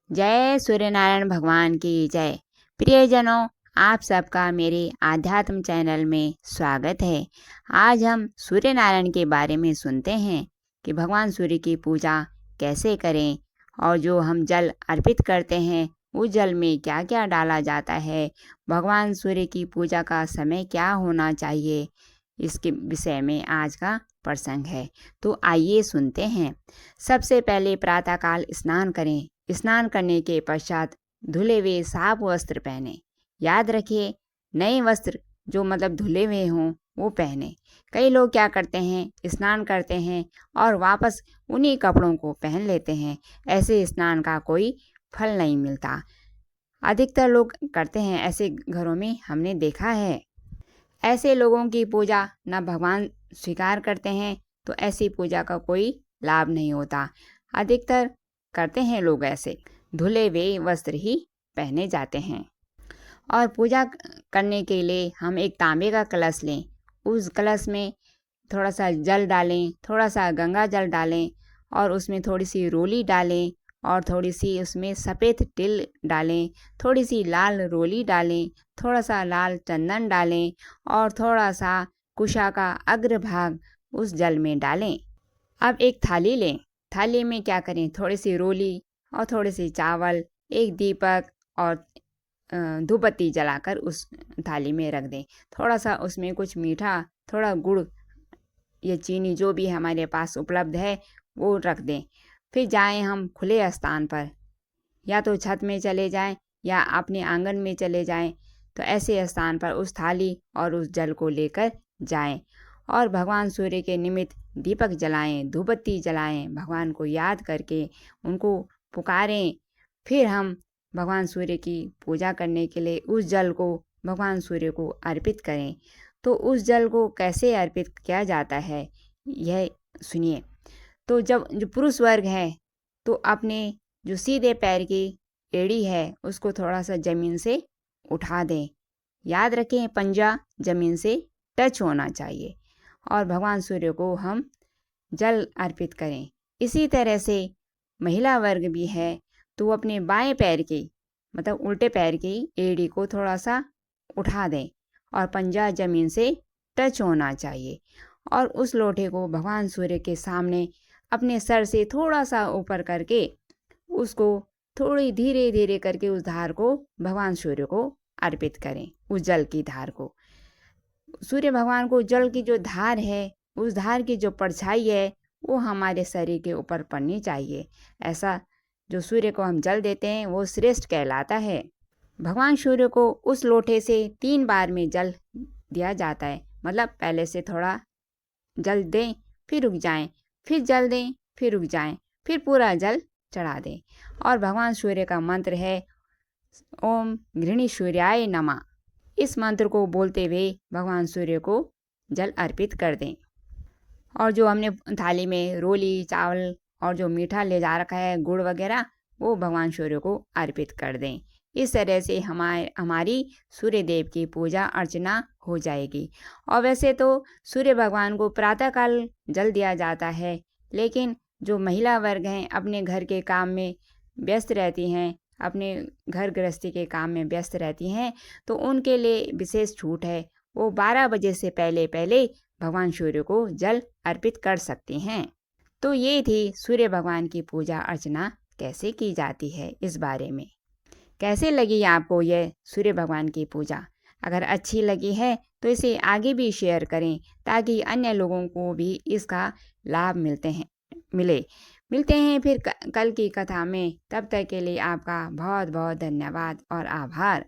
जय सूर्यनारायण भगवान की जय। प्रियजनों, आप सबका मेरे आध्यात्म चैनल में स्वागत है। आज हम सूर्यनारायण के बारे में सुनते हैं कि भगवान सूर्य की पूजा कैसे करें और जो हम जल अर्पित करते हैं उस जल में क्या क्या डाला जाता है, भगवान सूर्य की पूजा का समय क्या होना चाहिए, इसके विषय में आज का प्रसंग है। तो आइए सुनते हैं। सबसे पहले प्रातःकाल स्नान करें। स्नान करने के पश्चात धुले हुए साफ वस्त्र पहने। याद रखिए, नए वस्त्र जो धुले हुए हों वो पहने। कई लोग क्या करते हैं, स्नान करते हैं और वापस उन्हीं कपड़ों को पहन लेते हैं। ऐसे स्नान का कोई फल नहीं मिलता। अधिकतर लोग करते हैं, ऐसे घरों में हमने देखा है। ऐसे लोगों की पूजा न भगवान स्वीकार करते हैं, तो ऐसी पूजा का कोई लाभ नहीं होता। अधिकतर करते हैं लोग ऐसे, धुले हुए वस्त्र ही पहने जाते हैं। और पूजा करने के लिए हम एक तांबे का कलश लें। उस कलश में थोड़ा सा जल डालें, थोड़ा सा गंगा जल डालें और उसमें थोड़ी सी रोली डालें और थोड़ी सी उसमें सफ़ेद तिल डालें, थोड़ी सी लाल रोली डालें, थोड़ा सा लाल चंदन डालें और थोड़ा सा कुशा का अग्रभाग उस जल में डालें। अब एक थाली लें। थाली में क्या करें, थोड़ी सी रोली और थोड़ी सी चावल, एक दीपक और धूपबत्ती जलाकर उस थाली में रख दें। थोड़ा सा उसमें कुछ मीठा, थोड़ा गुड़ या चीनी जो भी हमारे पास उपलब्ध है वो रख दें। फिर जाएं हम खुले स्थान पर, या तो छत में चले जाएं या अपने आंगन में चले जाएं। तो ऐसे स्थान पर उस थाली और उस जल को लेकर जाएं और भगवान सूर्य के निमित्त दीपक जलाएं, धूपबत्ती जलाएं, भगवान को याद करके उनको पुकारें। फिर हम भगवान सूर्य की पूजा करने के लिए उस जल को भगवान सूर्य को अर्पित करें। तो उस जल को कैसे अर्पित किया जाता है यह सुनिए। तो जब जो पुरुष वर्ग है तो अपने जो सीधे पैर की एड़ी है उसको थोड़ा सा ज़मीन से उठा दें। याद रखें, पंजा ज़मीन से टच होना चाहिए और भगवान सूर्य को हम जल अर्पित करें। इसी तरह से महिला वर्ग भी है तो वो अपने बाएं पैर की उल्टे पैर की एड़ी को थोड़ा सा उठा दें और पंजा ज़मीन से टच होना चाहिए और उस लोटे को भगवान सूर्य के सामने अपने सर से थोड़ा सा ऊपर करके उसको थोड़ी धीरे धीरे करके उस धार को भगवान सूर्य को अर्पित करें। उस जल की धार को सूर्य भगवान को जल की जो धार है, उस धार की जो परछाई है वो हमारे शरीर के ऊपर पड़नी चाहिए। ऐसा जो सूर्य को हम जल देते हैं वो श्रेष्ठ कहलाता है। भगवान सूर्य को उस लोटे से 3 बार में जल दिया जाता है। पहले से थोड़ा जल दें, फिर रुक जाएं, फिर जल दें, फिर रुक जाएं, फिर पूरा जल चढ़ा दें। और भगवान सूर्य का मंत्र है ओम घृणी सूर्याय नमः। इस मंत्र को बोलते हुए भगवान सूर्य को जल अर्पित कर दें। और जो हमने थाली में रोली, चावल और जो मीठा ले जा रखा है, गुड़ वगैरह, वो भगवान सूर्य को अर्पित कर दें। इस तरह से हमारी सूर्य देव की पूजा अर्चना हो जाएगी। और वैसे तो सूर्य भगवान को प्रातःकाल जल दिया जाता है, लेकिन जो महिला वर्ग हैं अपने घर के काम में व्यस्त रहती हैं, अपने घर गृहस्थी के काम में व्यस्त रहती हैं, तो उनके लिए विशेष छूट है। वो 12 बजे से पहले पहले भगवान सूर्य को जल अर्पित कर सकती हैं। तो ये थी सूर्य भगवान की पूजा अर्चना कैसे की जाती है इस बारे में। कैसे लगी आपको यह सूर्य भगवान की पूजा? अगर अच्छी लगी है तो इसे आगे भी शेयर करें ताकि अन्य लोगों को भी इसका लाभ मिलते हैं फिर कल की कथा में। तब तक के लिए आपका बहुत बहुत धन्यवाद और आभार।